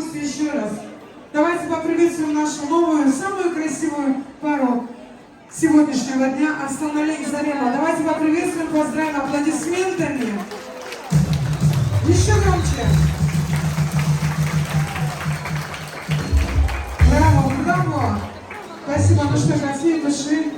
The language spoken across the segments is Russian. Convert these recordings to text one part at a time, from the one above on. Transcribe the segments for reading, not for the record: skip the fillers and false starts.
удовольствие еще раз. Давайте поприветствуем нашу новую, самую красивую пару сегодняшнего дня Арсланалик Зарема. Давайте поприветствуем, поздравим аплодисментами. Еще громче. Браво, браво. Спасибо, ну что, красивее души.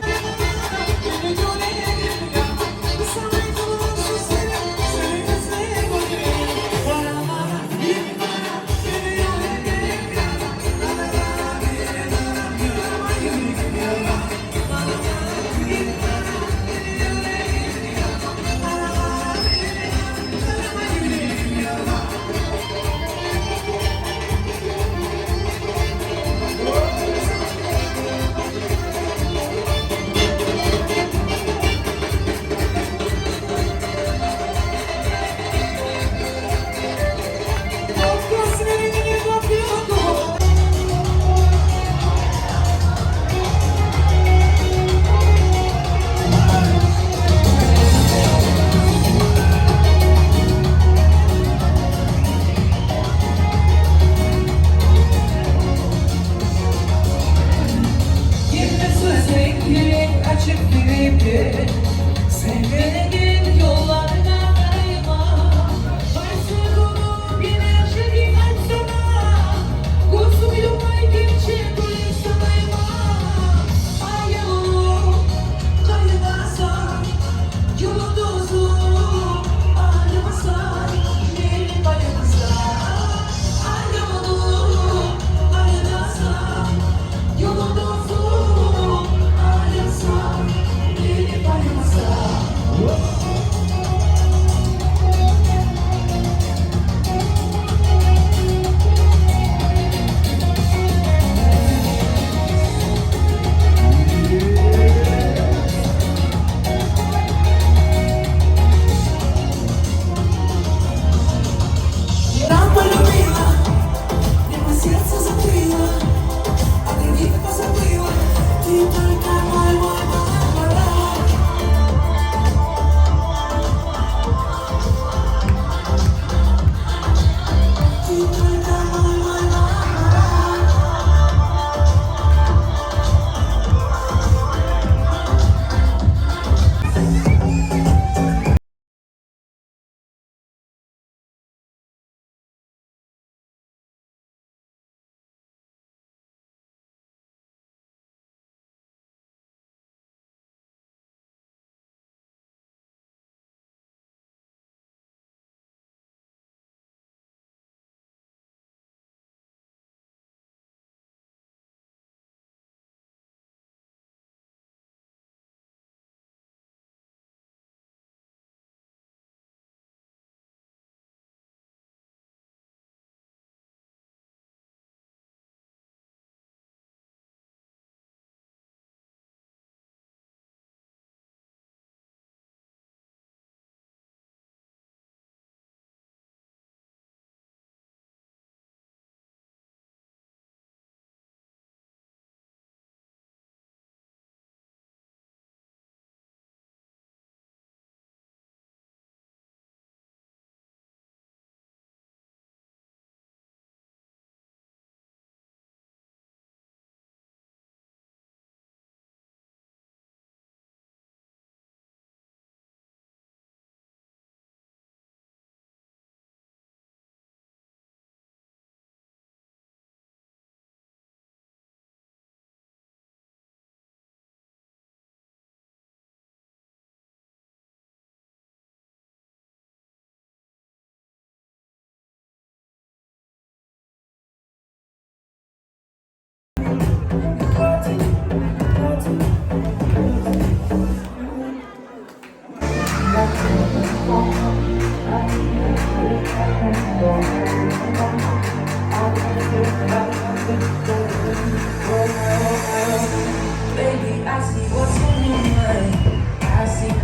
Baby, I see what's on your mind. I see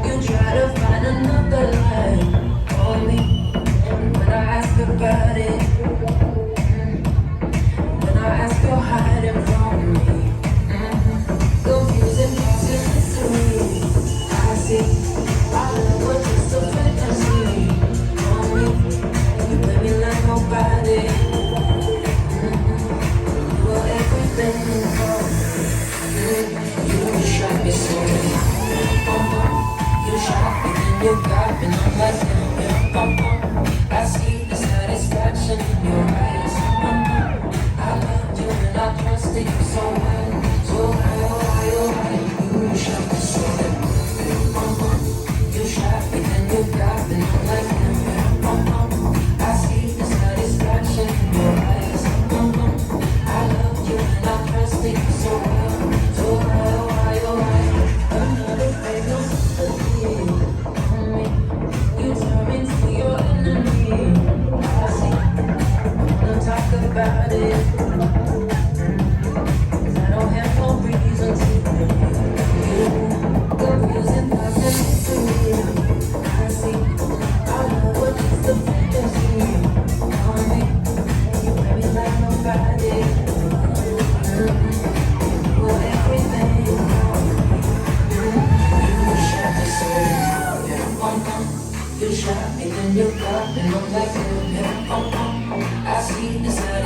you try to find another line on me. And when I ask about it, when I ask, you're hiding from me. Confusing thoughts and mystery. I see all of what just a fantasy on me. You play me like nobody.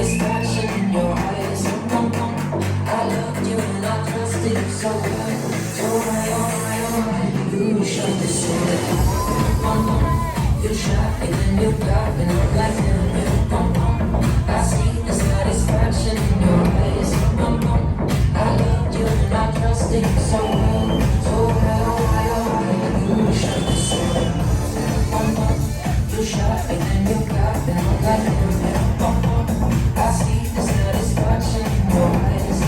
satisfaction in your eyes. I loved you and I trusted you so well. So why, you shut the door. You shot and then you got me up like him. I see the satisfaction in your eyes. I loved you and I trusted you so well. So why, you shut the door. You shot and then you got me up like him. I see the satisfaction in your eyes.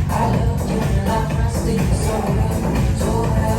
I loved you and I trusted you so well. So why,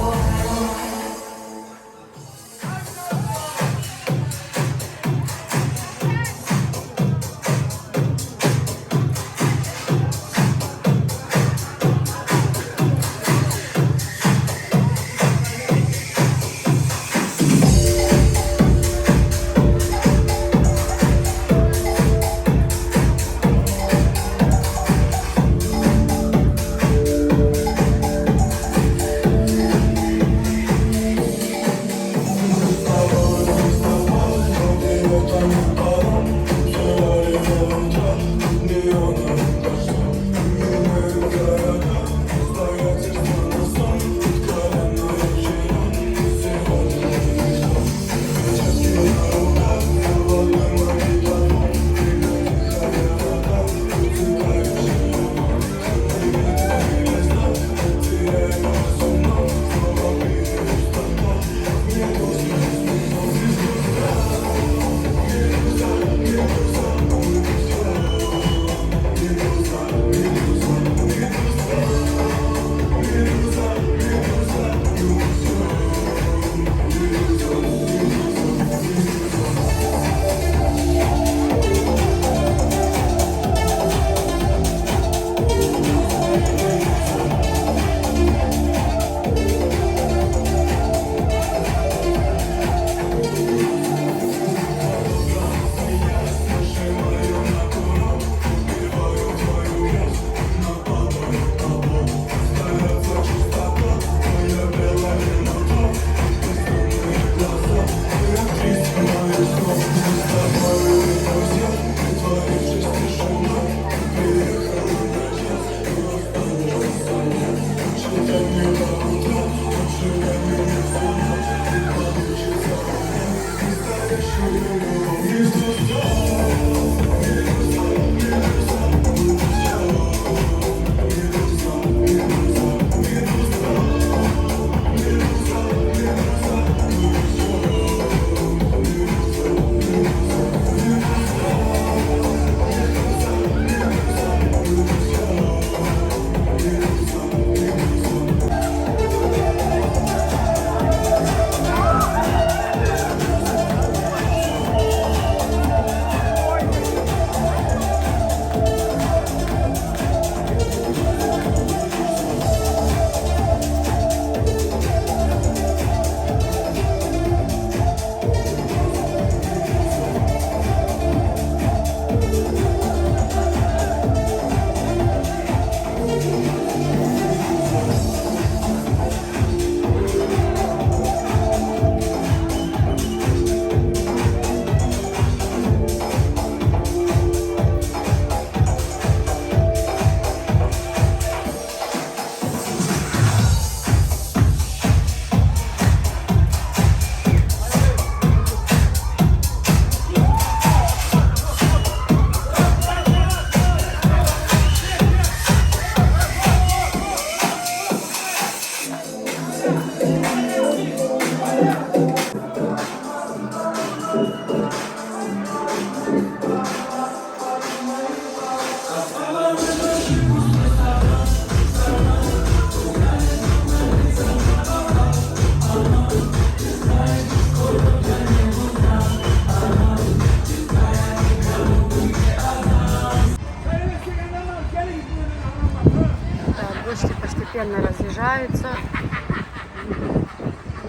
Гости постепенно разъезжаются.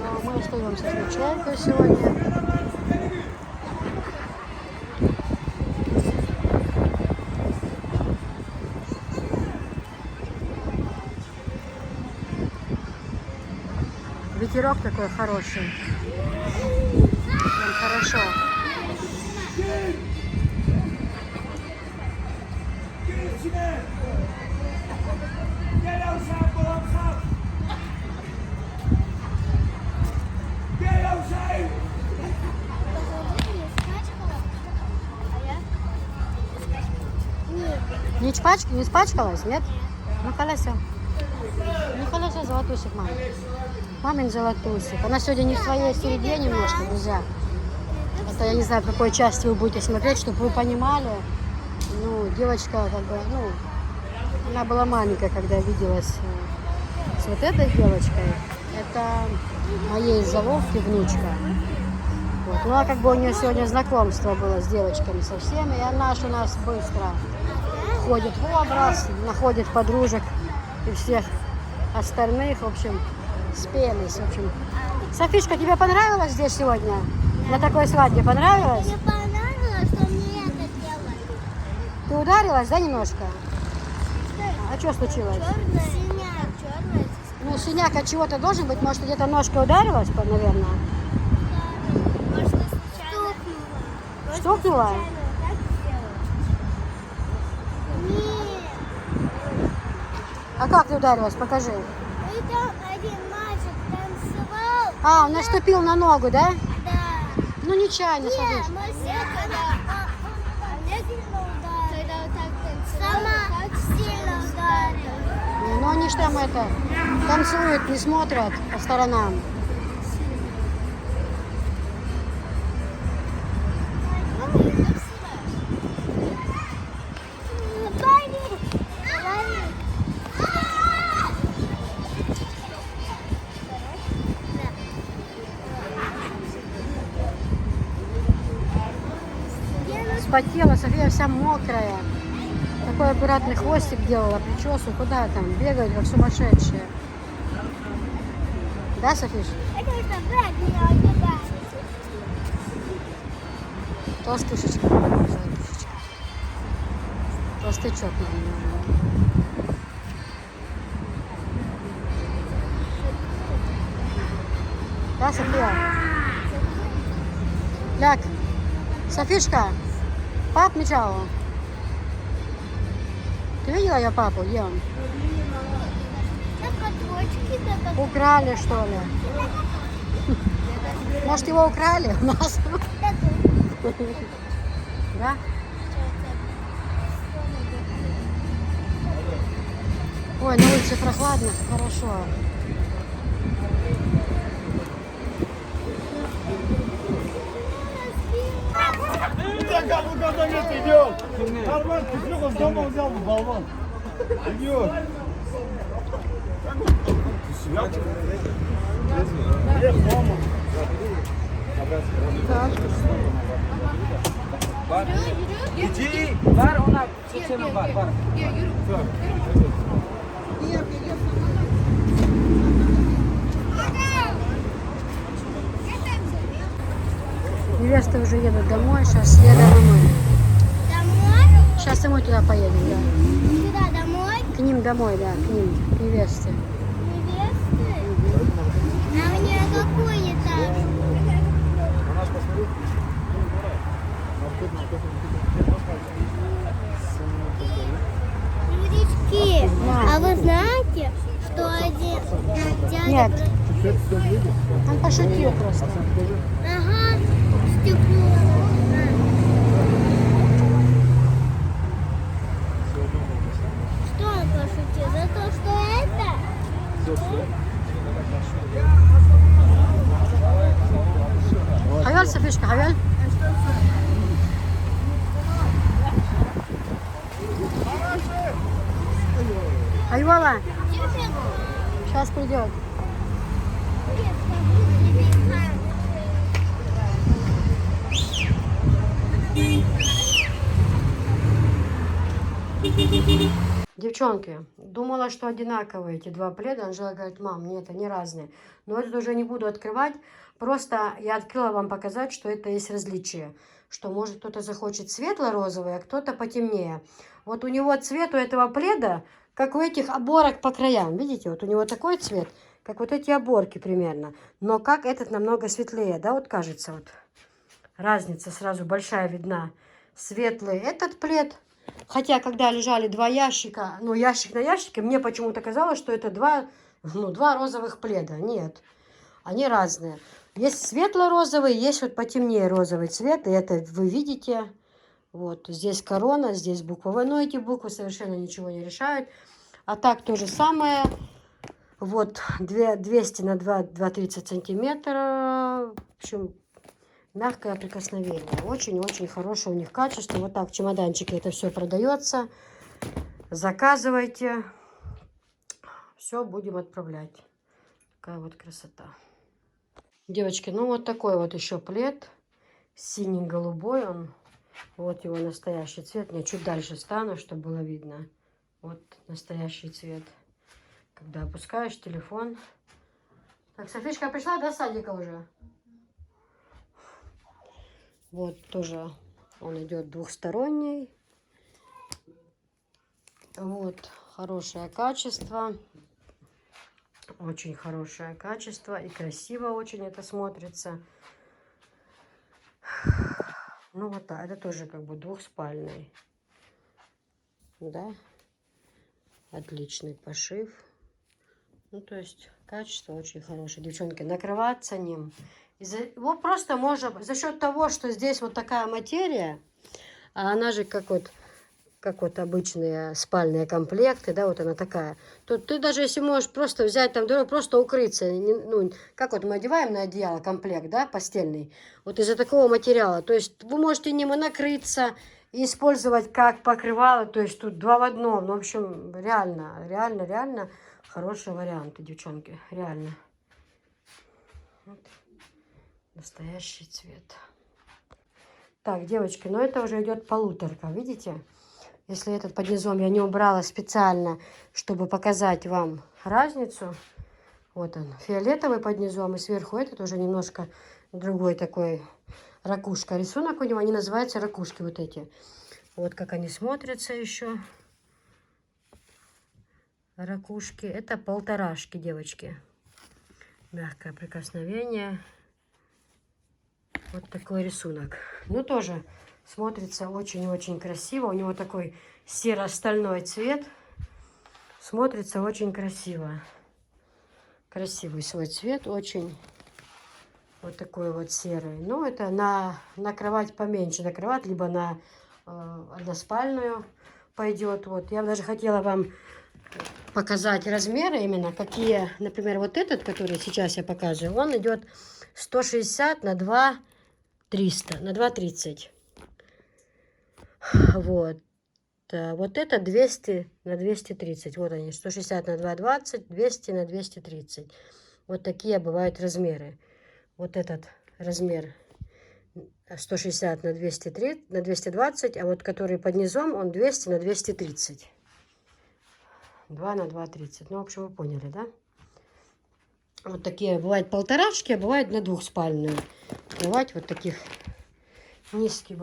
Но мы остаемся с ночевкой сегодня. Ветерок такой хороший. Прям хорошо. Не испачкалась, нет? Ну, хорошо. Ну, хорошо, золотусик, мама. Мамин золотусик. Она сегодня не в своей середе немножко, друзья. Это я не знаю, в какой части вы будете смотреть, чтобы вы понимали. Ну, девочка, как бы, ну, она была маленькая, когда виделась с вот этой девочкой. Это моей заловки внучка. Вот. Ну, а как бы у нее сегодня знакомство было с девочками со всеми, и она ж у нас быстро входит в образ, находит подружек и всех остальных, в общем, спелись, в общем. Софишка, тебе понравилось здесь сегодня? На такой свадьбе понравилось? Мне понравилось, что мне это делали. Ты ударилась, да, немножко? А что случилось? Черная. Ну, синяк от чего-то должен быть, может, где-то ножка ударилась, наверное? Может, стукнула. Стукнула? Нет. А как ты ударилась? Покажи. И там один мальчик танцевал. А, он наступил на ногу, да? Да. Ну, нечаянно, Нет, Софиш. мы все сама сильно ударила. Ну, они ж там это, танцуют, не смотрят по сторонам. Спотела, София вся мокрая. Такой аккуратный хвостик делала, прическу. Куда там? Бегают, как сумасшедшие. Да, Софиш? Это что, брат меня убегает. Толстушечка. Золотушечка. Толстячок, наверное. Да, София? Ляг. Софишка, пап мечал. Ты видела я папу? Где он? Украли, что ли? Может, его украли у нас? Да? Ой, на улице прохладно, хорошо. Как в габарит идет. Карман купил, с дома взял болван. Идет. İki var ona seçelim var. Невесты уже едут домой, сейчас едем и мы. Домой? Сейчас и мы туда поедем, да. Куда, домой? К ним домой, да, к ним, к невесте. Невесты? А у нее какой этаж? Людички, а вы знаете, что один дядя... Нет, он пошутил просто. Ага, стекло. Что он пошутил? За то, что это? Хавель, Софишка, хавель. Айвала, сейчас придет. Девчонки, думала, что одинаковые эти два пледа. Анжела говорит, мам, нет, они разные. Но этот уже не буду открывать. Просто я открыла вам показать, что это есть различие. Что может кто-то захочет светло-розовый, а кто-то потемнее. Вот у него цвет у этого пледа, как у этих оборок по краям. Видите, вот у него такой цвет, как вот эти оборки примерно. Но как этот намного светлее, да, вот кажется вот. Разница сразу большая видна. Светлый этот плед. Хотя, когда лежали два ящика, ну, ящик на ящике, мне почему-то казалось, что это два розовых пледа. Нет, они разные. Есть светло-розовый, есть вот потемнее розовый цвет. И это вы видите. Вот, здесь корона, здесь буква В, но эти буквы совершенно ничего не решают. А так то же самое. Вот 200 на 2,30 сантиметра. В общем, мягкое прикосновение. Очень-очень хорошее у них качество. Вот так в чемоданчике это все продается. Заказывайте. Все будем отправлять. Такая вот красота. Девочки, ну вот такой вот еще плед. Синий-голубой он. Вот его настоящий цвет. Я чуть дальше стану, чтобы было видно. Вот настоящий цвет. Когда опускаешь телефон. Так, Софишка пришла до садика уже? Вот тоже он идет двухсторонний. Вот, хорошее качество. Очень хорошее качество. И красиво очень это смотрится. Ну вот так, это тоже как бы двухспальный. Да. Отличный пошив. Ну, то есть, качество очень хорошее. Девчонки, накрываться ним. Его просто можно, за счет того, что здесь вот такая материя, а она же как вот обычные спальные комплекты, да, вот она такая, то ты даже если можешь просто взять там, просто укрыться, ну, как вот мы одеваем на одеяло комплект, да, постельный, вот из-за такого материала, то есть вы можете ним и накрыться, и использовать как покрывало, то есть тут 2 в 1, ну, в общем, реально хорошие варианты, девчонки, реально. Вот. Настоящий цвет. Так, девочки, ну это уже идет полуторка, видите? Если этот под низом я не убрала специально, чтобы показать вам разницу. Вот он, фиолетовый под низом, и сверху этот уже немножко другой такой ракушка. Рисунок у него, они называются ракушки вот эти. Вот как они смотрятся еще. Ракушки. Это полторашки, девочки. Мягкое прикосновение. Вот такой рисунок. Ну, тоже смотрится очень-очень красиво. У него такой серо-стальной цвет. Смотрится очень красиво. Красивый свой цвет, очень. Вот такой вот серый. Ну, это на кровать поменьше. На кровать, либо на односпальную пойдет. Вот. Я даже хотела вам показать размеры именно, какие, например, вот этот, который сейчас я показываю, он идет 160 на 2 300, на 2,30. Вот. Вот это 200 на 230. Вот они, 160 на 2,20, 200 на 230. Вот такие бывают размеры. Вот этот размер 160 на 203, на 220, а вот который под низом, он 200 на 230. 2 на 2,30. Ну, в общем, вы поняли, да? Вот такие бывают полторашки, а бывают на двухспальную. Бывают вот таких низких.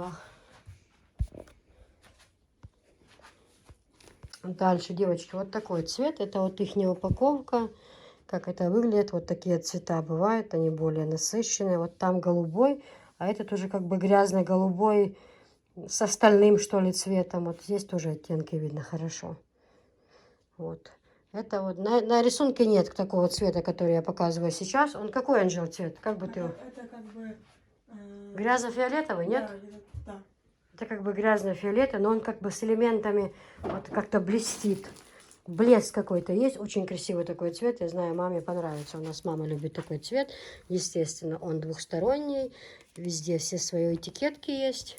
Дальше, девочки, вот такой цвет. Это вот их упаковка. Как это выглядит. Вот такие цвета бывают. Они более насыщенные. Вот там голубой. А этот уже как бы грязно-голубой с остальным, что ли, цветом. Вот здесь тоже оттенки видно хорошо. Вот. Это вот на рисунке нет такого цвета, который я показываю сейчас. Он какой, Анжел, цвет? Как бы ты... Это как бы... Грязно-фиолетовый, нет? Да. Это как бы грязно-фиолетовый, но он как бы с элементами вот как-то блестит. Блеск какой-то есть. Очень красивый такой цвет. Я знаю, маме понравится. У нас мама любит такой цвет. Естественно, он двухсторонний. Везде все свои этикетки есть.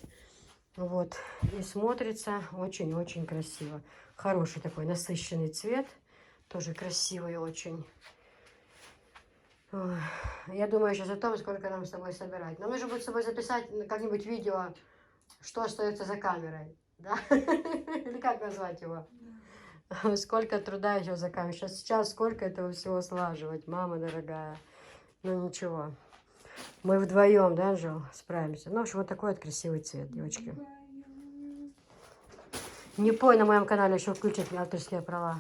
Вот. И смотрится очень-очень красиво. Хороший такой насыщенный цвет. Тоже красивый очень. Ой. Я думаю сейчас о том, сколько нам с тобой собирать. Нам нужно будет с тобой записать как-нибудь видео, что остается за камерой. Да? Или как назвать его? Сколько труда еще за камерой. Сейчас сколько этого всего слаживать, мама дорогая. Ну ничего. Мы вдвоем, да, Анжел, справимся. Ну, в общем, вот такой вот красивый цвет, девочки. Не пой, на моем канале еще включат авторские права.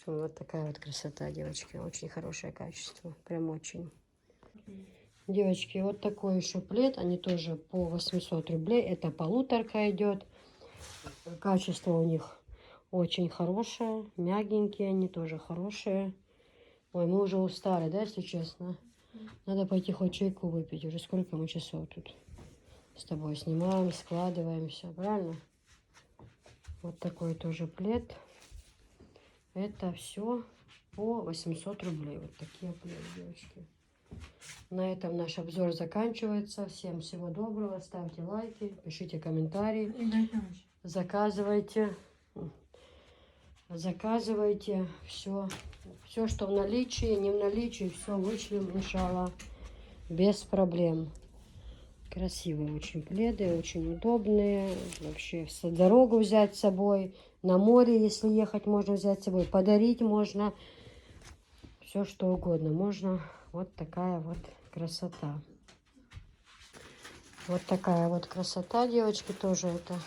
Вот такая вот красота, девочки. Очень хорошее качество. Прям очень. Девочки, вот такой еще плед. Они тоже по 800 рублей. Это полуторка идет. Качество у них очень хорошее. Мягенькие они тоже хорошие. Ой, мы уже устали, да, если честно? Надо пойти хоть чайку выпить. Уже сколько мы часов тут? с тобой снимаем, складываем все, правильно? Вот такой тоже плед. Это все по 800 рублей. Вот такие пледы, девочки. На этом наш обзор заканчивается. Всем всего доброго. Ставьте лайки, пишите комментарии. Заказывайте. Заказывайте все. Все, что в наличии, не в наличии, все вышлем, иншаллах, без проблем. Красивые очень пледы, очень удобные. Вообще в дорогу взять с собой. На море, если ехать, можно взять с собой. Подарить можно. Все, что угодно. Можно. Вот такая вот красота. Вот такая вот красота, девочки, тоже это.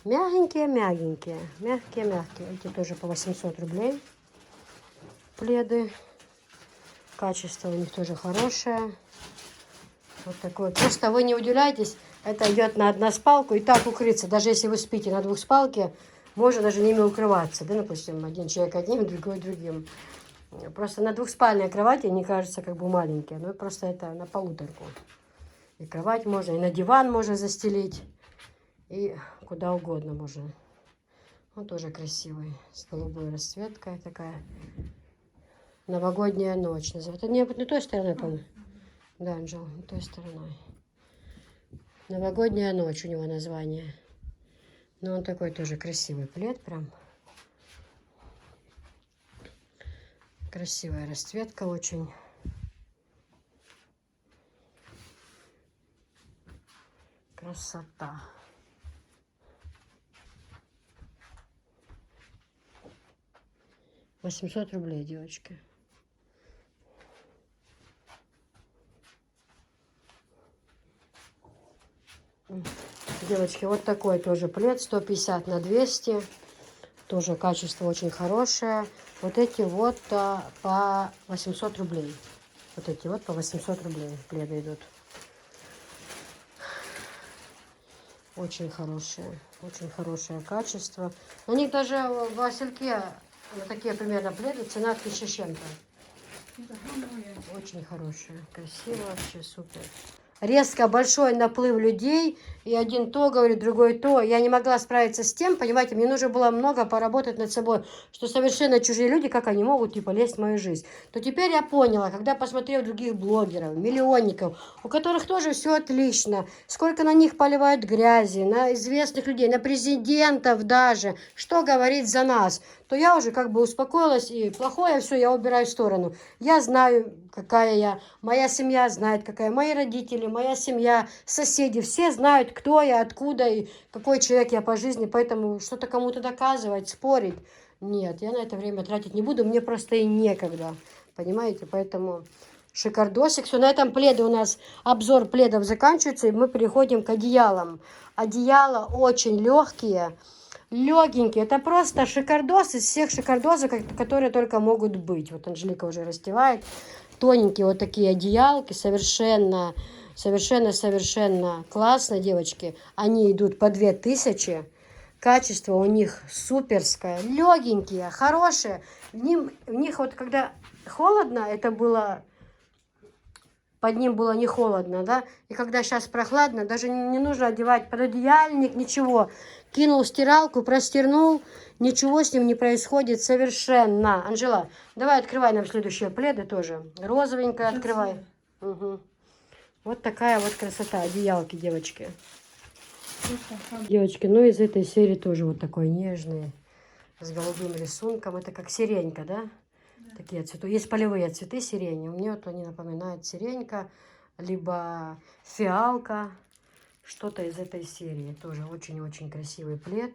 Мягенькие. Мягкие. Эти тоже по 800 рублей. Пледы. Качество у них тоже хорошее. Вот такое. Просто вы не удивляйтесь, это идет на односпалку и так укрыться. Даже если вы спите на двухспалке, можно даже ними укрываться. Да, допустим, один человек одним, другой другим. Просто на двухспальной кровати они кажутся как бы маленькие. Но просто это на полуторку. И кровать можно, и на диван можно застелить. И куда угодно можно. Он тоже красивый. С голубой расцветкой такая. Новогодняя ночь называется. Это не той стороной, по-моему. Да, Анжел, не той стороной. Новогодняя ночь у него название. Но он такой тоже красивый плед прям. Красивая расцветка очень. Красота. $800, девочки. Девочки, вот такой тоже плед, 150 на 200. Тоже качество очень хорошее. Вот эти вот по 800 рублей. Вот эти вот по 800 рублей пледы идут. Очень хорошее качество. У них даже в Васильке вот такие примерно пледы, цена 1000 с чем-то. Очень хорошая, красиво, вообще супер. Резко большой наплыв людей, и один то говорит, другой то. Я не могла справиться с тем, понимаете, мне нужно было много поработать над собой, что совершенно чужие люди, как они могут, типа, лезть в мою жизнь. То теперь я поняла, когда посмотрела других блогеров, миллионников, у которых тоже все отлично, сколько на них поливают грязи, на известных людей, на президентов даже, что говорит за нас, то я уже как бы успокоилась, и плохое все я убираю в сторону. Я знаю, какая я, моя семья знает, какая, мои родители, моя семья, соседи, все знают, кто я, откуда и какой человек я по жизни, поэтому что-то кому-то доказывать, спорить, нет, я на это время тратить не буду, мне просто и некогда, понимаете, поэтому шикардосик. Все, на этом пледы у нас, обзор пледов заканчивается, и мы переходим к одеялам. Одеяла очень легкие, легенькие, это просто шикардос из всех шикардосов, которые только могут быть. Вот Анжелика уже расстилает. Тоненькие вот такие одеялки, совершенно классно, девочки. Они идут по 2000. Качество у них суперское, легенькие, хорошие. В них вот когда холодно, это было, под ним было не холодно, да. И когда сейчас прохладно, даже не нужно одевать пододеяльник, ничего. Кинул в стиралку, простернул, ничего с ним не происходит совершенно. Анжела, давай открывай нам следующие пледы тоже. Розовенькая открывай. Угу. Вот такая вот красота, одеялки, девочки. Девочки, ну из этой серии тоже вот такой нежный, с голубым рисунком. Это как сиренька, да? Такие цветы. Есть полевые цветы сирени. У меня вот они напоминают сиренька, либо фиалка. Что-то из этой серии. Тоже очень-очень красивый плед.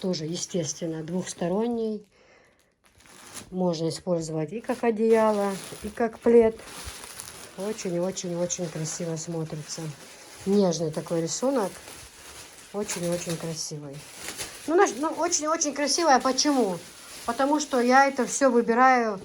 Тоже, естественно, двухсторонний. Можно использовать и как одеяло, и как плед. Очень-очень-очень красиво смотрится. Нежный такой рисунок. Очень-очень красивый. Ну, очень-очень красивая. Почему? Потому что я это все выбираю,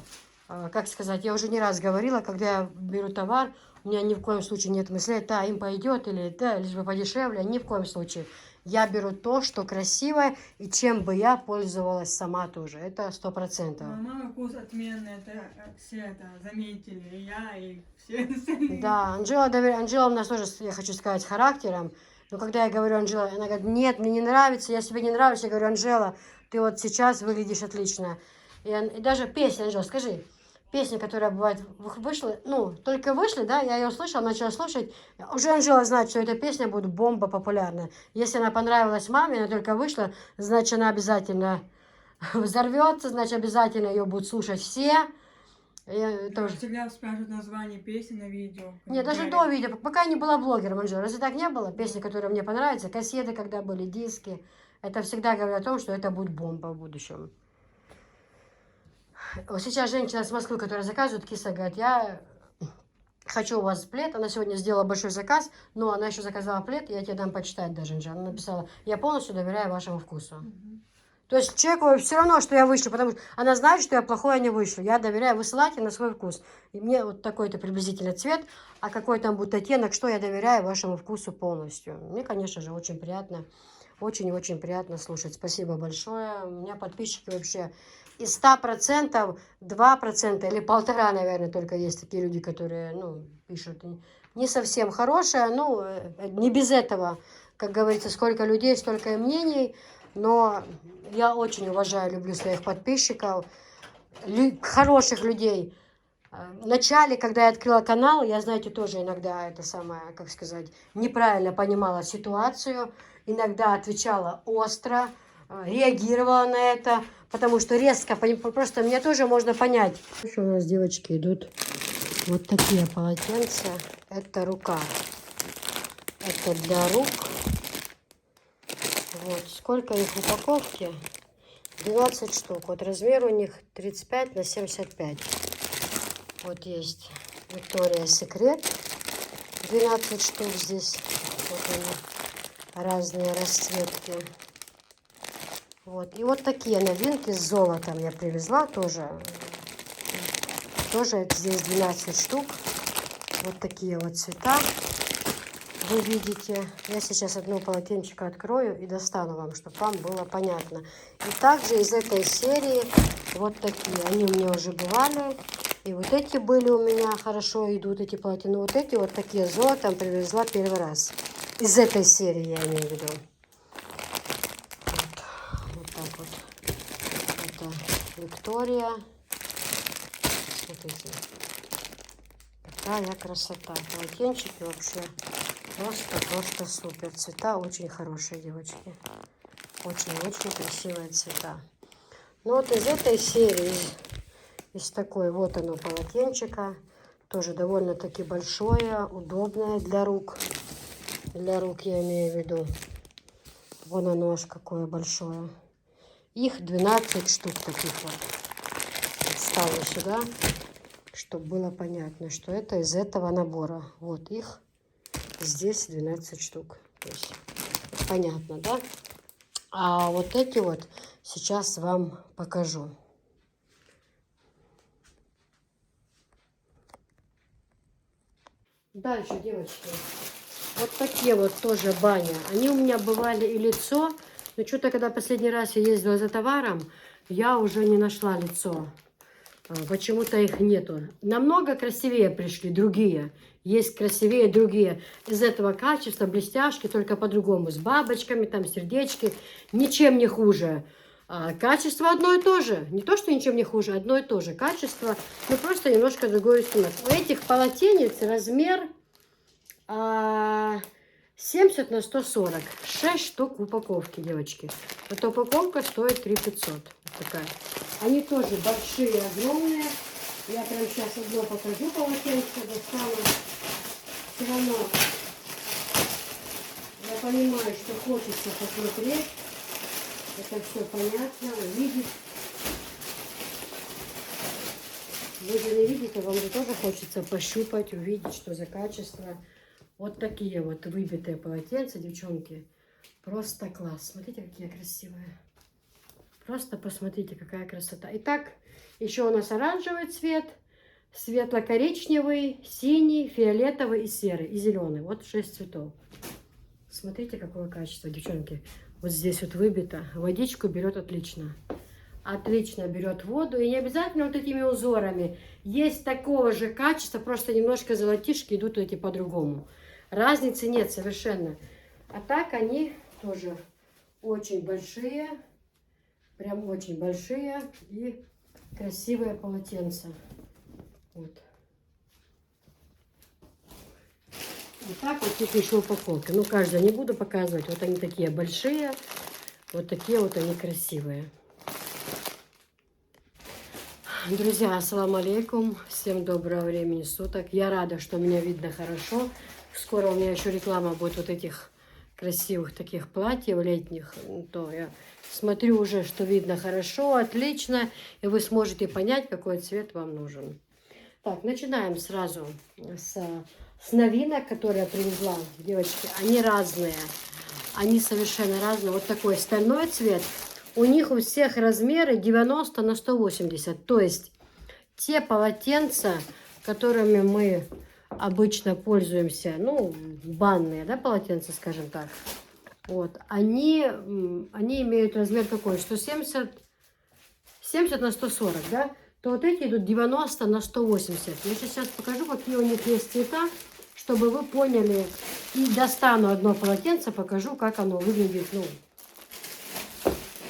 как сказать, я уже не раз говорила, когда я беру товар, У меня ни в коем случае нет мысли, да, им пойдет или да, лишь бы подешевле. Ни в коем случае. Я беру то, что красивое, и чем бы я пользовалась сама тоже. Это 100%. Мама вкус отменный, это все это заметили, и я, и все остальные. Да, Анжела у нас тоже, я хочу сказать, характером. Но когда я говорю Анжела, она говорит, нет, мне не нравится, я себе не нравлюсь. Я говорю, Анжела, ты вот сейчас выглядишь отлично. И даже песня, Анжела, скажи, песня, которая бывает вышла, ну, только вышли, да, я ее услышала, начала слушать. Уже Анжела знает, что эта песня будет бомба популярная. Если она понравилась маме, она только вышла, значит, она обязательно взорвется, значит, обязательно ее будут слушать все. Я тоже. Всегда спрашивают название песни на видео. Нет, даже до видео, пока я не была блогером, Анжела. Разве так не было? Песни, которые мне понравятся, кассеты, когда были, диски. Это всегда говорит о том, что это будет бомба в будущем. Вот сейчас женщина с Москвы, которая заказывает, киса, говорит, я хочу у вас плед. Она сегодня сделала большой заказ, но она еще заказала плед, я тебе дам почитать даже, Анжела. Она написала, я полностью доверяю вашему вкусу. То есть человеку все равно, что я вышлю, потому что она знает, что я плохое не вышлю. Я доверяю, высылайте на свой вкус. И мне вот такой-то приблизительно цвет, а какой там будет оттенок, что я доверяю вашему вкусу полностью. Мне, конечно же, очень приятно, очень-очень приятно слушать. Спасибо большое. У меня подписчики вообще из 100% 2% или 1,5%, наверное, только есть такие люди, которые, ну, пишут не совсем хорошее, ну, не без этого. Как говорится, сколько людей, столько и мнений. Но я очень уважаю, люблю своих подписчиков, хороших людей. В начале, когда я открыла канал, я, знаете, тоже иногда это самое, как сказать, неправильно понимала ситуацию, иногда отвечала остро, реагировала на это, потому что резко, просто мне тоже можно понять. Еще у нас, девочки, идут вот такие полотенца. Это рука. Это для рук. Вот, сколько их в упаковке? 12 штук. Вот размер у них 35 на 75. Вот есть Виктория Секрет. 12 штук здесь. Вот они, разные расцветки. Вот. И вот такие новинки с золотом я привезла тоже. Тоже здесь 12 штук. Вот такие вот цвета. Вы видите, я сейчас одно полотенчико открою и достану вам, чтобы вам было понятно. И также из этой серии вот такие. Они у меня уже бывали. И вот эти были у меня, хорошо идут эти полотенца. Но вот эти вот такие золотом привезла первый раз. Из этой серии я имею в виду. Вот так вот. Это Виктория. Смотрите. Какая красота. Полотенчики вообще. Просто супер. Цвета очень хорошие, девочки. Очень-очень красивые цвета. Ну вот из этой серии, из такой, вот оно полотенчика. Тоже довольно-таки большое, удобное для рук. Для рук я имею в виду. Вон оно аж какое большое. Их 12 штук таких вот. Ставлю сюда, чтобы было понятно, что это из этого набора. Вот их. Здесь 12 штук. То есть, понятно, да? А вот эти вот сейчас вам покажу. Дальше, девочки. Вот такие вот тоже баня. Они у меня бывали и лицо. Но что-то, когда последний раз я ездила за товаром, я уже не нашла лицо. Почему-то их нету. Намного красивее пришли другие. Есть красивее другие. Из этого качества блестяшки, только по-другому. С бабочками, там сердечки. Ничем не хуже. Качество одно и то же. Не то, что ничем не хуже, одно и то же. Качество, но просто немножко другой инструмент. У этих полотенец размер 70 на 140. 6 штук в упаковке, девочки. Эта упаковка стоит 3500. Вот такая. Они тоже большие, огромные. Я прям сейчас одно покажу полотенце, достану. Все равно я понимаю, что хочется посмотреть. Это все понятно, увидеть. Вы же не видите, вам же тоже хочется пощупать, увидеть, что за качество. Вот такие вот выбитые полотенца, девчонки. Просто класс. Смотрите, какие красивые. Просто посмотрите, какая красота. Итак, еще у нас оранжевый цвет. светло-коричневый, синий, фиолетовый и серый, и зеленый. Вот 6 цветов. Смотрите, какое качество, девчонки. Вот здесь вот выбито. Водичку берет отлично. Отлично берет воду. И не обязательно вот этими узорами. Есть такого же качества, просто немножко золотишки идут эти по-другому. Разницы нет совершенно. А так они тоже очень большие. Прям очень большие и красивые полотенца. Вот. Вот так вот их еще упаковка. Ну, каждая не буду показывать. Вот они такие большие. Вот такие вот они красивые. Друзья, ассаламу алейкум. Всем доброго времени суток. Я рада, что меня видно хорошо. Скоро у меня еще реклама будет вот этих красивых таких платьев летних. То я смотрю уже, что видно хорошо, отлично. И вы сможете понять, какой цвет вам нужен. Так, начинаем сразу с новинок, которые я привезла. Девочки, они разные. Они совершенно разные. Вот такой стальной цвет. У них у всех размеры 90 на 180. То есть те полотенца, которыми мы обычно пользуемся, ну, банные, да, полотенца, скажем так. Вот, они имеют размер какой? 170, 70 на 140, да? То вот эти идут 90 на 180. Я сейчас покажу, какие у них есть цвета, чтобы вы поняли. И достану одно полотенце, покажу, как оно выглядит. Ну,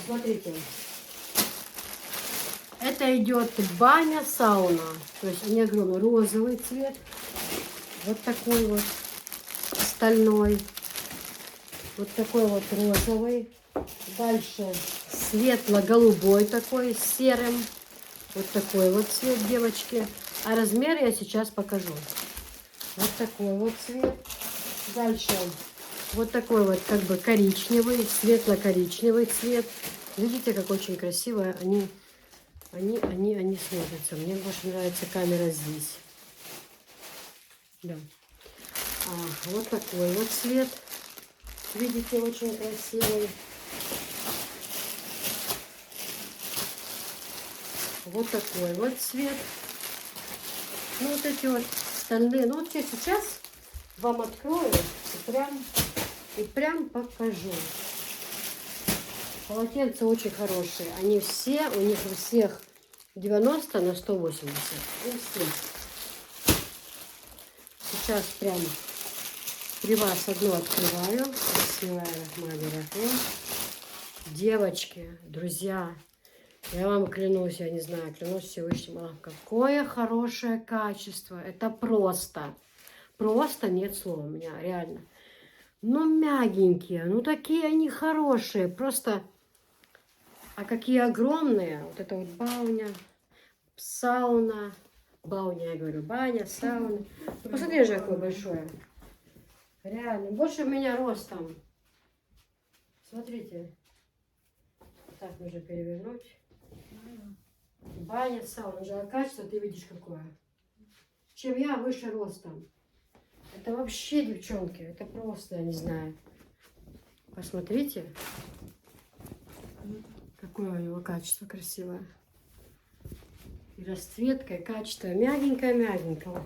смотрите. Это идет баня, сауна. То есть они огромный розовый цвет. Вот такой вот стальной. Вот такой вот розовый. Дальше светло-голубой такой с серым. Вот такой вот цвет, девочки. А размер я сейчас покажу. Вот такой вот цвет. Дальше вот такой вот как бы коричневый, светло-коричневый цвет. Видите, как очень красиво они смотрятся. Мне больше нравится камера здесь. Да. Вот такой вот цвет. Видите, очень красивый. Вот такой вот цвет. Ну, вот эти вот стальные. Ну, вот я сейчас вам открою и прям покажу. Полотенца очень хорошие. Они все, у них у всех 90 на 180. И все. Сейчас прям при вас одно открываю. Девочки, друзья, я вам клянусь, я не знаю, клянусь Всевышним Аллахом, какое хорошее качество. Это просто нет слова у меня, реально. Ну, мягенькие, ну, такие они хорошие, просто... А какие огромные, вот это вот бауня, сауна, бауня, я говорю, баня, сауна. Ну, посмотри же, какое большое. Реально, больше меня ростом. Смотрите. Так, нужно перевернуть. Баня, сауна, же, а качество ты видишь какое. Чем я выше ростом. Это вообще, девчонки, это просто, я не знаю. Посмотрите. Какое у него качество красивое. И расцветка, и качество. Мягенькое-мягенькое.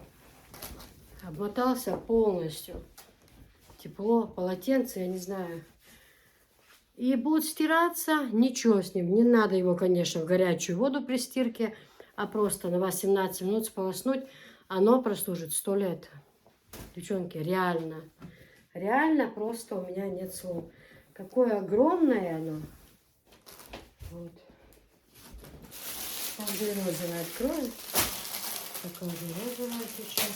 Обмотался полностью. Тепло, полотенце, я не знаю. И будет стираться, ничего с ним. Не надо его, конечно, в горячую воду при стирке, а просто на 18 минут сполоснуть. Оно прослужит 100 лет. Девчонки, реально. Реально просто у меня нет слов. Какое огромное оно. Вот. Также розовое открою. Покажу розовое сейчас.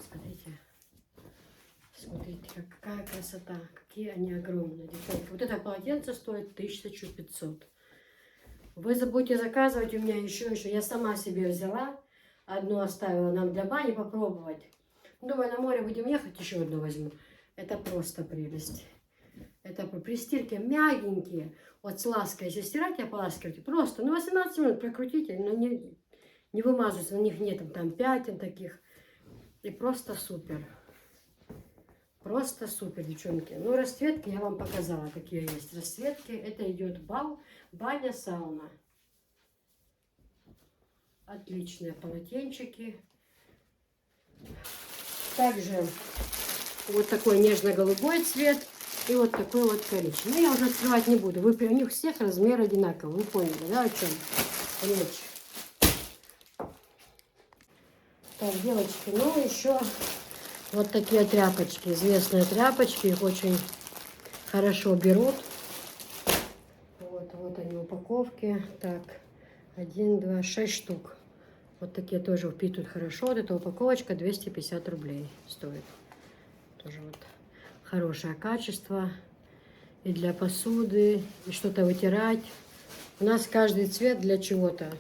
Смотрите. Смотрите, какая красота. Какие они огромные. Девчонки. Вот это полотенце стоит 1500. Вы забудете заказывать у меня еще. Я сама себе взяла. Одну оставила нам для бани попробовать. Думаю, на море будем ехать, еще одну возьму. Это просто прелесть. Это при стирке мягенькие. Вот с лаской, если стирать, я поласкивайте. Просто, 18 минут прокрутите, но не вымазываются. На них нет там пятен таких. И просто супер. Просто супер, девчонки. Ну, расцветки я вам показала, какие есть расцветки. Это идет бал, баня, сауна. Отличные полотенчики. Также вот такой нежно-голубой цвет и вот такой вот коричневый. Но я уже открывать не буду. Вы, у них всех размер одинаковый. Вы поняли, да, о чем речь? Так, девочки, ну еще вот такие тряпочки. Известные тряпочки. Их очень хорошо берут. Вот они упаковки. Так, 1, 2, 6 штук. Вот такие тоже впитывают хорошо. Вот эта упаковочка 250 рублей стоит. Тоже вот хорошее качество. И для посуды, и что-то вытирать. У нас каждый цвет для чего-то.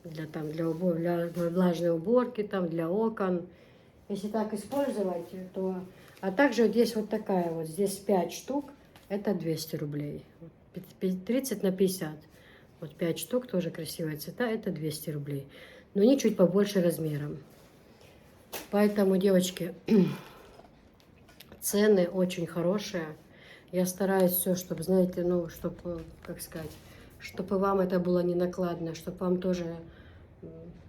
Для влажной уборки, там, для окон. Если так использовать, то... А также вот есть вот такая вот. Здесь 5 штук. Это 200 рублей. 30 на 50. Вот 5 штук, тоже красивые цвета, это 200 рублей. Но они чуть побольше размером. Поэтому, девочки, цены очень хорошие. Я стараюсь все, чтобы, знаете, ну, чтобы, как сказать, чтобы вам это было не накладно, чтобы вам тоже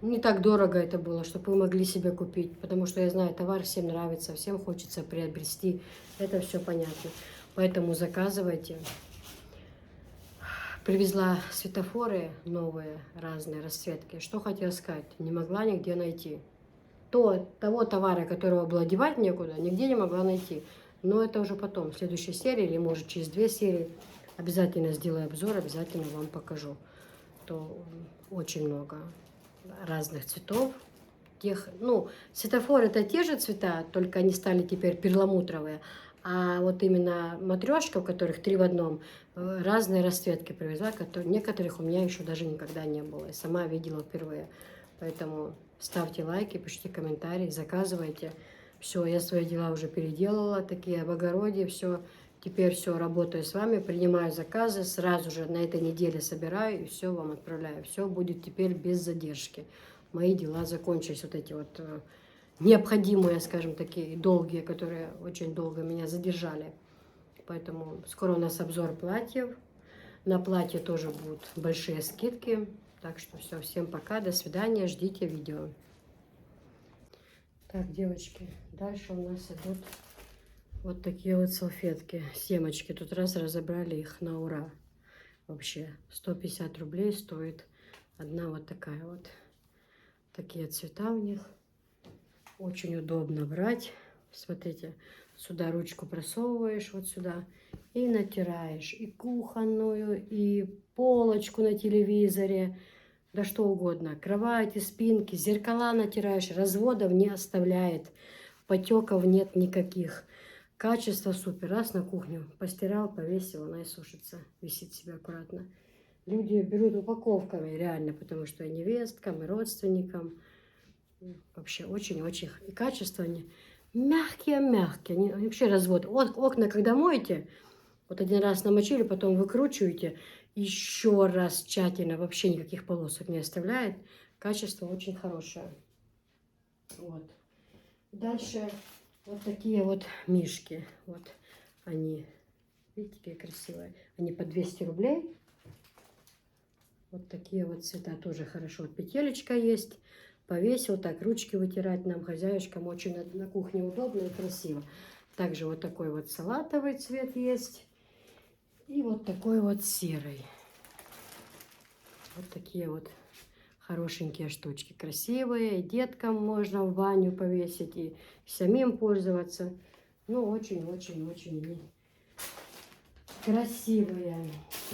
не так дорого это было, чтобы вы могли себе купить. Потому что я знаю, товар всем нравится, всем хочется приобрести. Это все понятно. Поэтому заказывайте. Привезла светофоры новые, разные расцветки. Что хотела сказать, не могла нигде найти. Того товара, которого было девать некуда, нигде не могла найти. Но это уже потом, в следующей серии, или может через 2 серии, обязательно сделаю обзор, обязательно вам покажу. То очень много разных цветов. Ну, светофоры это те же цвета, только они стали теперь перламутровые. А вот именно матрешка, у которых 3 в одном, разные расцветки привезла, некоторых у меня еще даже никогда не было. Я сама видела впервые. Поэтому ставьте лайки, пишите комментарии, заказывайте. Все, я свои дела уже переделала, такие в огороде, все. Теперь все, работаю с вами, принимаю заказы, сразу же на этой неделе собираю и все вам отправляю. Все будет теперь без задержки. Мои дела закончились, вот эти вот... необходимые, скажем, такие долгие, которые очень долго меня задержали. Поэтому скоро у нас обзор платьев. На платье тоже будут большие скидки. Так что все, всем пока, до свидания, ждите видео. Так, девочки, дальше у нас идут вот такие вот салфетки, семечки. Тут раз разобрали их на ура. Вообще 150 рублей стоит одна вот такая вот. Такие цвета у них. Очень удобно брать. Смотрите, сюда ручку просовываешь, вот сюда, и натираешь. И кухонную, и полочку на телевизоре, да что угодно. Кровати, спинки, зеркала натираешь. Разводов не оставляет. Потеков нет никаких. Качество супер. Раз на кухню постирал, повесил, она и сушится. Висит себе аккуратно. Люди берут упаковками, реально, потому что и невесткам, и родственникам. Вообще очень-очень. И качество они мягкие-мягкие. Они вообще развод. Окна, когда моете, вот один раз намочили, потом выкручиваете, еще раз тщательно, вообще никаких полосок не оставляет. Качество очень хорошее. Вот. Дальше вот такие вот мишки. Вот они. Видите, какие красивые. Они по 200 рублей. Вот такие вот цвета тоже хорошо. Вот петелечка есть. Повесил, так, ручки вытирать нам, хозяюшкам, очень на кухне удобно и красиво. Также вот такой вот салатовый цвет есть. И вот такой вот серый. Вот такие вот хорошенькие штучки. Красивые. И деткам можно в баню повесить и самим пользоваться. Ну, очень-очень-очень красивые.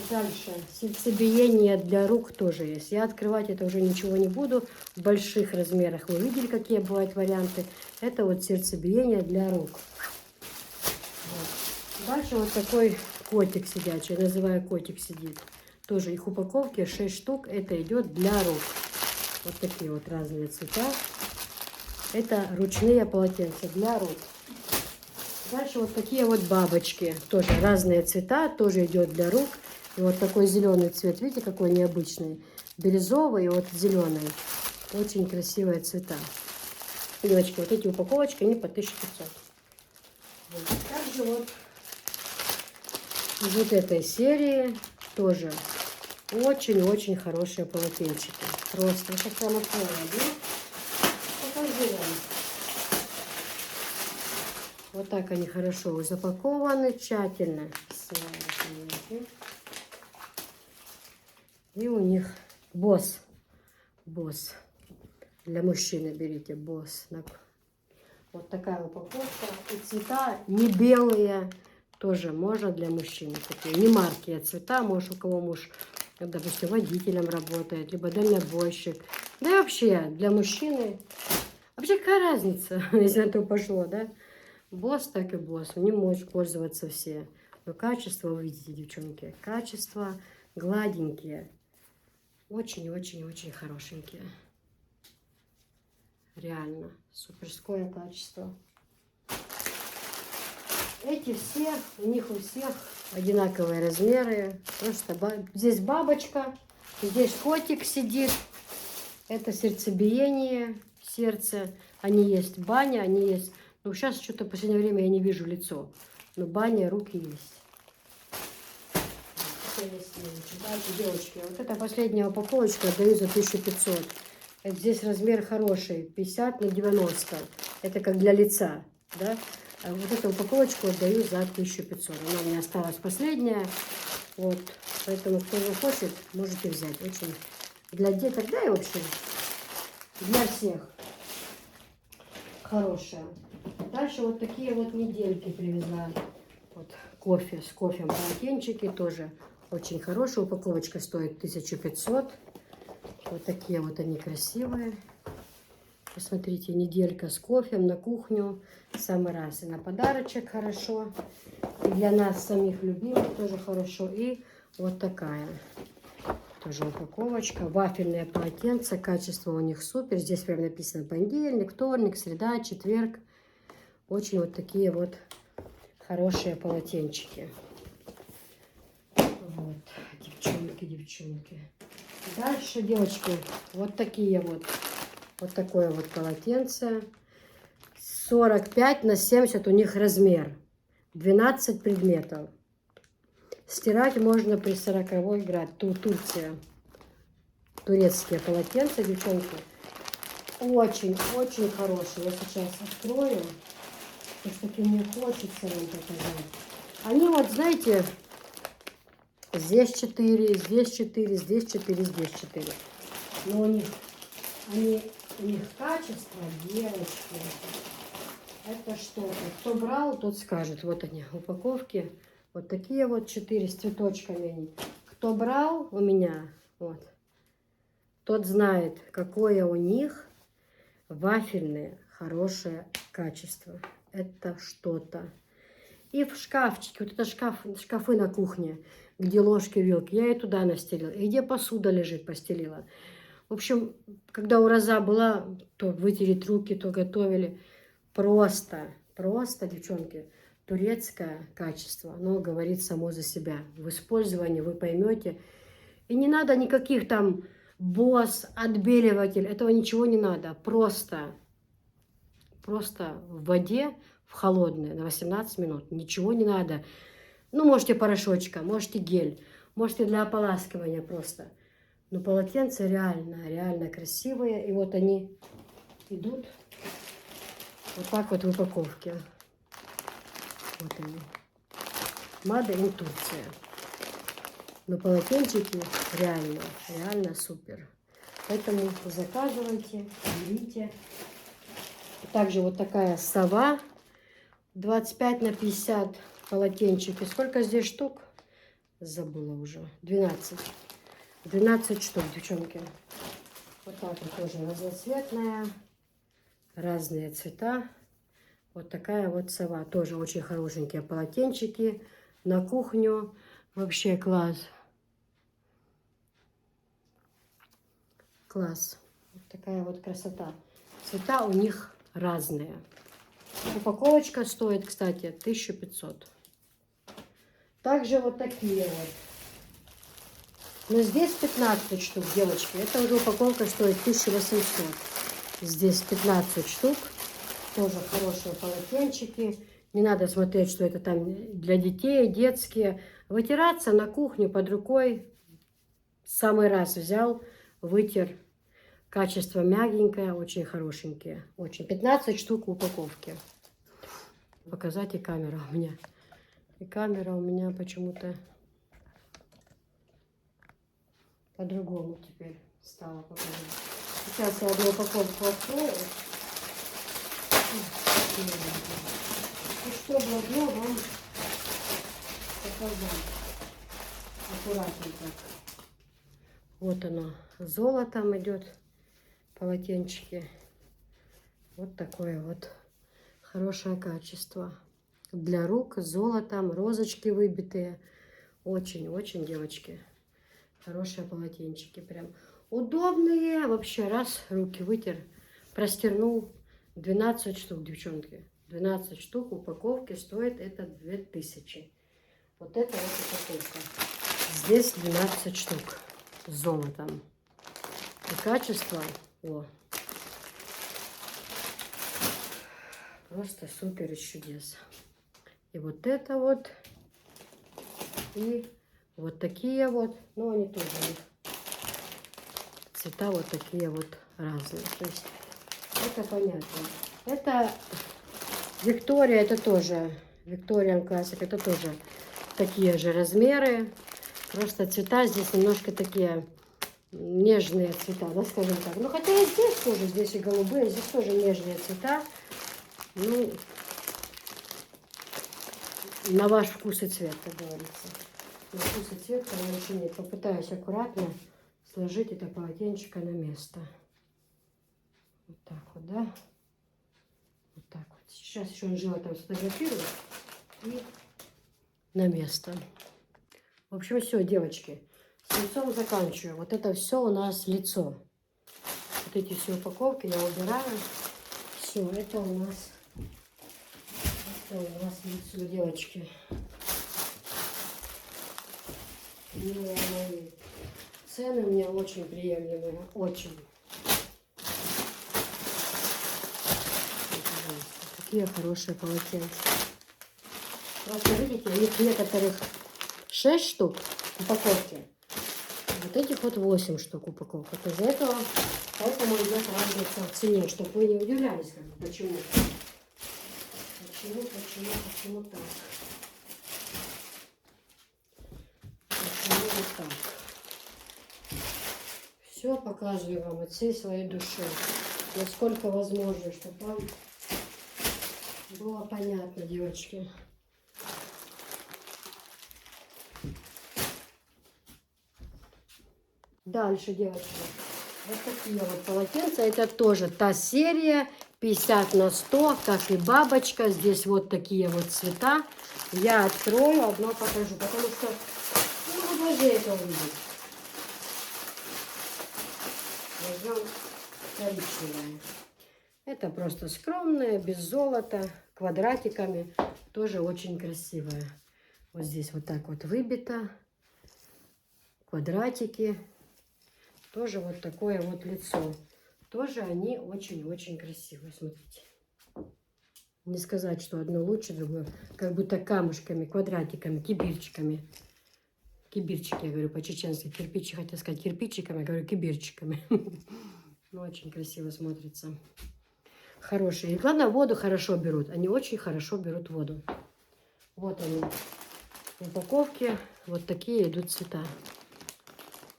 Дальше сердцебиение для рук тоже есть. Я открывать это уже ничего не буду. В больших размерах вы видели, какие бывают варианты. Это вот сердцебиение для рук. Вот. Дальше вот такой котик сидячий. Я называю котик сидит. Тоже их упаковки 6 штук. Это идет для рук. Вот такие вот разные цвета. Это ручные полотенца для рук. Дальше вот такие вот бабочки. Тоже разные цвета. Тоже идет для рук. И вот такой зеленый цвет. Видите, какой необычный. Бирюзовый и вот зеленый. Очень красивые цвета. Девочки, вот эти упаковочки, они по 1500. Вот. Также вот из вот этой серии тоже очень-очень хорошие полотенчики. Просто. Я сейчас прям открою, да? Покажу вам. Вот так они хорошо запакованы, тщательно. И у них босс. Босс. Для мужчины берите босс. Вот такая упаковка. И цвета не белые. Тоже можно для мужчин. Такие не марки, а цвета. Может, у кого муж, допустим, водителем работает, либо дальнобойщик. Да и вообще для мужчины. Вообще какая разница, если на то пошло, да? Босс так и босс. Им могут пользоваться все. Но качество, вы видите, девчонки, качество гладенькие. Очень-очень-очень хорошенькие. Реально. Суперское качество. Эти все, у них у всех одинаковые размеры. Просто здесь бабочка, здесь котик сидит. Это сердцебиение, сердце. Они есть баня, они есть... Ну, сейчас что-то в последнее время я не вижу лицо. Но баня, руки есть. Дальше, девочки, вот эта последняя упаковочка даю за 1500. Это здесь размер хороший, 50 на 90. Это как для лица, да? А вот эту упаковочку отдаю за 1500. Она у меня осталась последняя. Вот. Поэтому, кто захочет, можете взять. Очень для деток, да и вообще для всех хорошая. Дальше вот такие вот недельки привезла. Вот кофе, с кофем полотенчики тоже очень хорошая. Упаковочка стоит 1500. Вот такие вот они красивые. Посмотрите, неделька с кофем на кухню. Самый раз. И на подарочек хорошо. И для нас самих любимых тоже хорошо. И вот такая тоже упаковочка. Вафельные полотенца. Качество у них супер. Здесь прям написано понедельник, вторник, среда, четверг. Очень вот такие вот хорошие полотенчики. Вот, девчонки, девчонки. Дальше, девочки, вот такие вот. Вот такое вот полотенце. 45 на 70 у них размер. 12 предметов. Стирать можно при 40 градусах. Турция. Турецкие полотенца, девчонки. Очень-очень хорошие. Я сейчас открою. Все-таки мне хочется вам показать. Они вот, знаете, здесь 4, здесь 4, здесь 4, здесь 4. Но у них качество, девочки. Это что-то. Кто брал, тот скажет. Вот они, упаковки. Вот такие вот 4 с цветочками. Кто брал у меня, вот, тот знает, какое у них вафельное хорошее качество. Это что-то. И в шкафчике, вот это шкафы на кухне, где ложки, вилки, я и туда настелила. И где посуда лежит, постелила. В общем, когда ураза была, то вытереть руки, то готовили. Просто, девчонки, турецкое качество. Оно говорит само за себя. В использовании вы поймете. И не надо никаких там босс, отбеливатель. Этого ничего не надо. Просто в воде, в холодной, на 18 минут. Ничего не надо. Ну, можете порошочка, можете гель, можете для ополаскивания просто. Но полотенца реально красивые. И вот они идут вот так вот в упаковке. Вот они. Made in Турция. Но полотенчики реально супер. Поэтому заказывайте, берите. Также вот такая сова. 25 на 50 полотенчики. Сколько здесь штук? Забыла уже. 12. 12 штук, девчонки. Вот так вот тоже разноцветная. Разные цвета. Вот такая вот сова. Тоже очень хорошенькие полотенчики. На кухню. Вообще класс. Класс. Вот такая вот красота. Цвета у них разные. Упаковочка стоит, кстати, 1500. Также вот такие вот. Но здесь 15 штук, девочки. Это уже упаковка стоит 1800. Здесь 15 штук. Тоже хорошие полотенчики. Не надо смотреть, что это там для детей, детские. Вытираться на кухню под рукой. Самый раз взял, вытер. Качество мягенькое, очень хорошенькие. Очень. 15 штук в упаковке. Показать и камера у меня. И камера у меня почему-то по-другому теперь стала показывать. Сейчас я одну упаковку открою. И чтобы одно вам показать. Аккуратненько. Вот оно. Золотом идет. Полотенчики. Вот такое вот хорошее качество. Для рук с золотом, розочки выбитые. Очень-очень, девочки, хорошие полотенчики. Прям удобные. Вообще, раз, руки вытер, простернул. 12 штук, девчонки. 12 штук в упаковке стоит это 2000. Вот это вот упаковка. Здесь 12 штук с золотом. И качество, о, просто супер и чудес. И вот это вот, и вот такие вот, но они тоже цвета вот такие вот разные. То есть это понятно. Это Виктория, это тоже Victorian Classic, это тоже такие же размеры. Просто цвета здесь немножко такие нежные цвета, да, скажем так. Ну, хотя и здесь тоже, здесь и голубые, здесь тоже нежные цвета. Ну, на ваш вкус и цвет, как говорится. На вкус и цвет, конечно, нет. Попытаюсь аккуратно сложить это полотенчико на место. Вот так вот, да? Вот так вот. Сейчас еще Анжела там сфотографирует. И на место. В общем, все, девочки. С лицом заканчиваю. Вот это все у нас лицо. Вот эти все упаковки я убираю. Все, это у нас лицо, девочки. Милые мои. Цены у меня очень приемлемые. Очень. Такие хорошие полотенца. Просто видите, их некоторых 6 штук в упаковке. Вот этих вот 8 штук упаковка. Из этого, поэтому идет разница в цене, чтобы вы не удивлялись, как бы, почему. Почему так? Почему вот так? Все показываю вам от всей своей души, насколько возможно, чтобы вам было понятно, девочки. Дальше, девочки, вот такие вот полотенца. Это тоже та серия 50 на 100, как и бабочка. Здесь вот такие вот цвета. Я открою, одно покажу, потому что ну, вы должны это увидеть. Возьмем коричневое. Это просто скромное, без золота, квадратиками. Тоже очень красивое. Вот здесь вот так вот выбито. Квадратики. Тоже вот такое вот лицо. Тоже они очень-очень красивые. Смотрите. Не сказать, что одно лучше, другое. Как будто камушками, квадратиками, кибирчиками. Кибирчики, я говорю по-чеченски. Кирпичи, хотела сказать кирпичиками, я говорю кибирчиками. Ну, очень красиво смотрится. Хорошие. И главное, воду хорошо берут. Они очень хорошо берут воду. Вот они. В упаковке вот такие идут цвета.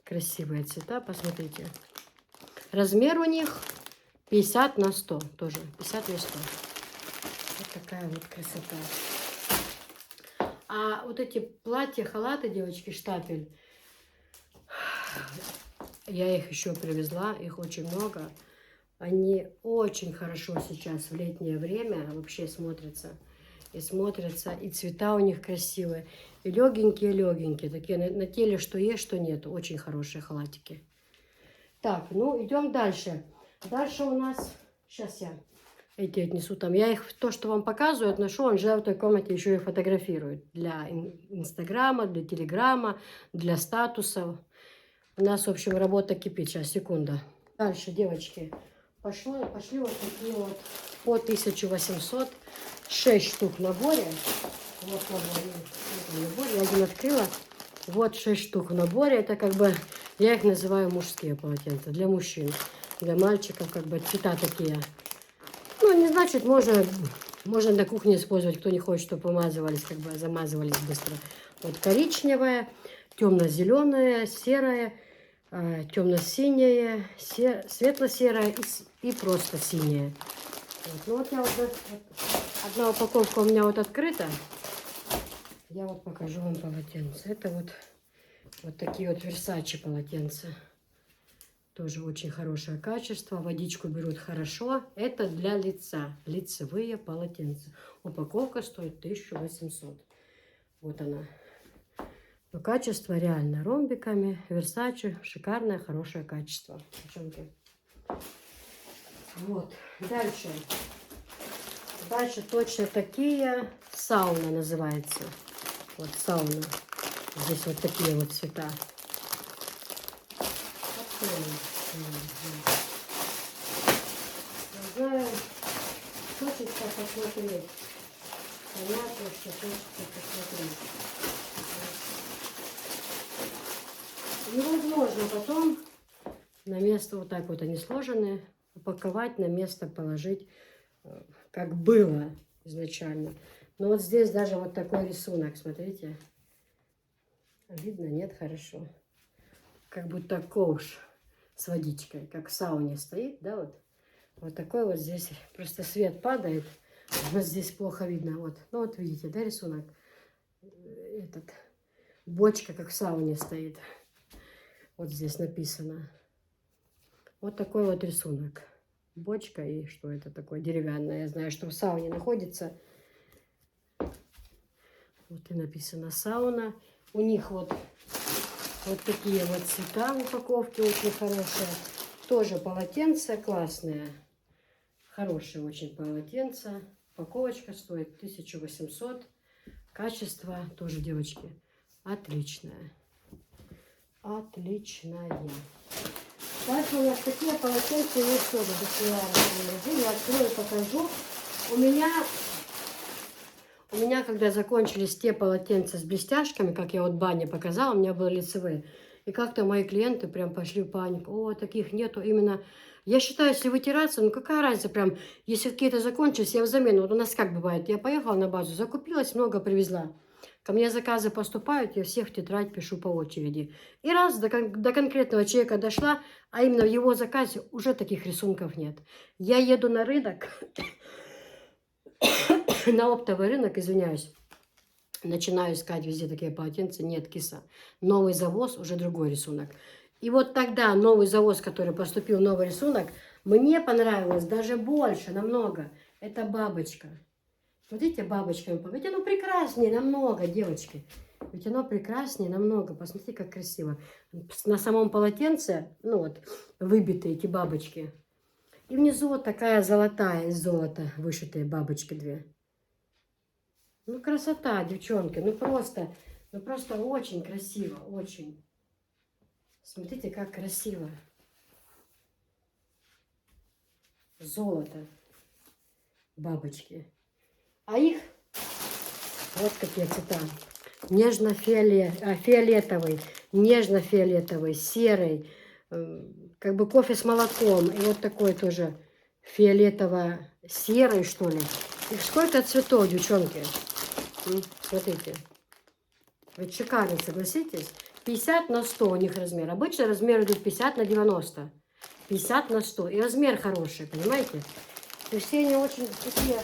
Красивые цвета, посмотрите. Размер у них 50 на 100. Тоже 50 на 100. Вот такая вот красота. А вот эти платья, халаты, девочки, штапель. Я их еще привезла. Их очень много. Они очень хорошо сейчас в летнее время вообще смотрятся. И смотрятся, и цвета у них красивые. И легенькие, такие на теле, что есть, что нет. Очень хорошие халатики. Так, ну идем дальше. Дальше у нас, сейчас я эти отнесу там. Я их, то, что вам показываю, отношу. Анжела в той комнате еще и фотографирует. Для Инстаграма, для Телеграма, для статусов. У нас, в общем, работа кипит. Сейчас, секунда. Дальше, девочки. пошли вот такие вот по 1800. 6 штук в наборе. Вот набор. Я один открыла. Вот 6 штук в наборе. Это как бы, я их называю мужские полотенца. Для мужчин. Для мальчиков как бы цвета такие. Ну, не значит, можно на кухне использовать, кто не хочет, чтобы помазывались, как бы замазывались быстро. Вот коричневое, темно-зеленое, серое, темно-синее, светло-серое и просто синее. Вот. Ну вот я вот одна упаковка у меня вот открыта. Я вот покажу вам полотенце. Это вот такие вот Versace полотенца. Тоже очень хорошее качество. Водичку берут хорошо. Это для лица. Лицевые полотенца. Упаковка стоит 1800. Вот она. Но качество реально. Ромбиками. Versace. Шикарное, хорошее качество. Девчонки. Вот. Дальше. Дальше точно такие. Сауна называется. Вот сауна. Здесь вот такие вот цвета. Не знаю, хочется посмотреть. Понятно, что хочется посмотреть. Невозможно потом на место, вот так вот они сложены, упаковать, на место положить, как было изначально. Но вот здесь даже вот такой рисунок, смотрите. Видно? Нет? Хорошо. Как будто ковш с водичкой, как в сауне стоит, да, вот. Вот такой вот здесь, просто свет падает, вот здесь плохо видно, вот. Ну вот видите, да, рисунок? Этот, бочка, как в сауне стоит. Вот здесь написано. Вот такой вот рисунок. Бочка и что это такое, деревянное. Я знаю, что в сауне находится. Вот и написано сауна. У них вот такие вот цвета в упаковке очень хорошие. Тоже полотенце классное. Хорошее очень полотенце. Упаковочка стоит 1800. Качество тоже, девочки, отличное. Отличное. Дальше у нас такие полотенца есть тоже. Я открою, покажу. У меня, когда закончились те полотенца с блестяшками, как я вот в бане показала, у меня были лицевые. И как-то мои клиенты прям пошли в панику. О, таких нету. Именно, я считаю, если вытираться, ну какая разница прям, если какие-то закончились, я взамен. Вот у нас как бывает, я поехала на базу, закупилась, много привезла. Ко мне заказы поступают, я всех в тетрадь пишу по очереди. И раз до конкретного человека дошла, а именно в его заказе уже таких рисунков нет. Я еду на рынок, на оптовый рынок, извиняюсь, начинаю искать везде такие полотенца, нет, киса. Новый завоз, уже другой рисунок. И вот тогда новый завоз, который поступил, новый рисунок, мне понравилось даже больше, намного. Это бабочка. Смотрите, бабочками, ведь оно прекраснее намного, девочки. Ведь оно прекраснее намного. Посмотрите, как красиво. На самом полотенце, ну вот, выбиты эти бабочки. И внизу вот такая золотая, из золота вышитые бабочки две. Ну, красота, девчонки. Ну, просто очень красиво, очень. Смотрите, как красиво. Золото. Бабочки. А их вот какие цвета. Нежно-фиолетовый, нежно-фиолетовый, серый, как бы кофе с молоком. И вот такой тоже фиолетово-серый, что ли. Их сколько цветов, девчонки? Смотрите. Вот шикарно, согласитесь? 50 на 100 у них размер. Обычно размер идут 50 на 90. 50 на 100. И размер хороший, понимаете? То есть все они очень такие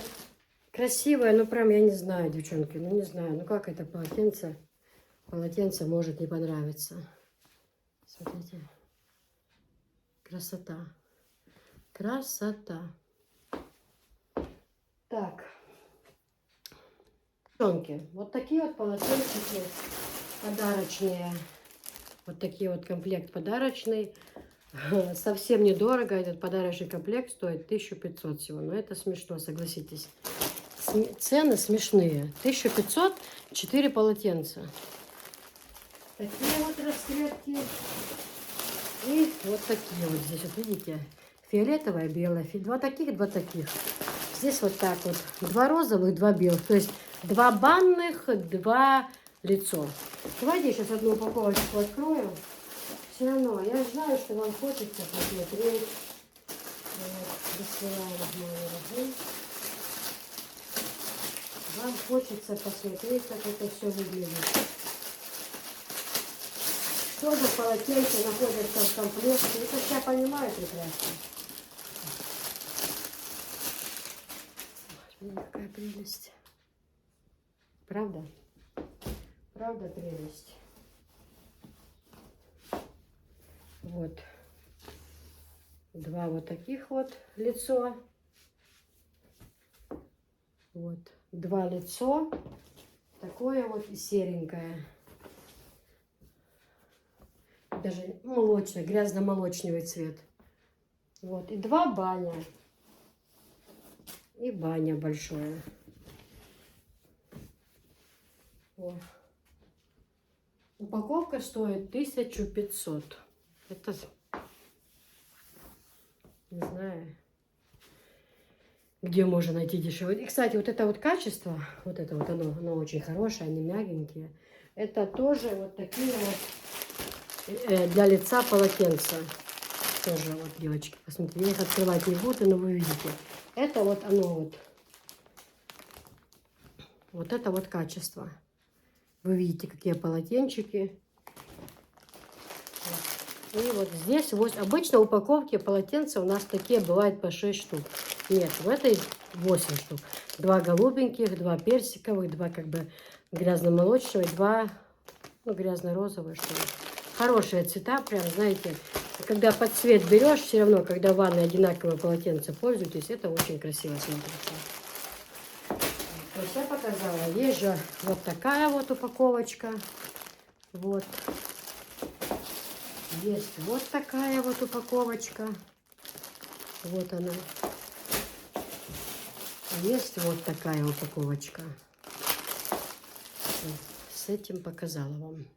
красивые. Ну, прям, я не знаю, девчонки. Ну, не знаю. Ну, как это полотенце может не понравиться. Смотрите. Красота. Красота. Так. Девчонки, вот такие вот полотенчики подарочные. Вот такие вот комплект подарочный. Совсем недорого. Этот подарочный комплект стоит 1500 всего. Но это смешно, согласитесь. Цены смешные. 1500, 4 полотенца. Такие вот расцветки. И вот такие вот здесь, вот видите, фиолетовое, белое. Два таких, два таких. Здесь вот так вот. Два розовых, два белых. То есть два банных, два лицо. Давайте я сейчас одну упаковочку открою. Все равно, я знаю, что вам хочется посмотреть. Вам хочется посмотреть, как это все выглядит. Что за полотенце находится в комплекте? Это я понимаю прекрасно. Смотри, какая прелесть. Правда? Правда прелесть? Вот. Два вот таких вот лицо. Вот. Два лицо. Такое вот и серенькое. Даже молочный, грязно-молочный цвет. Вот. И два баня. И баня большое. О. Упаковка стоит 1500. Это, не знаю, где можно найти дешевле. И, кстати, вот это вот качество, вот это вот оно очень хорошее, они мягенькие. Это тоже вот такие вот для лица полотенца. Тоже вот, девочки, посмотрите. Я их открывать не буду, но вы видите. Это вот оно вот. Вот это вот качество. Вы видите, какие полотенчики. И вот здесь вот обычно в упаковке полотенца у нас такие бывают по 6 штук. Нет, в этой 8 штук. Два голубеньких, два персиковых, два как бы грязно-молочного, два грязно-розовые, что ли. Хорошие цвета, прям, знаете, когда под цвет берешь, все равно, когда в ванной одинаковое полотенце пользуетесь, это очень красиво смотрится. То есть я показала. Есть же вот такая вот упаковочка. Вот. Есть вот такая вот упаковочка. Вот она. Есть вот такая упаковочка. С этим показала вам.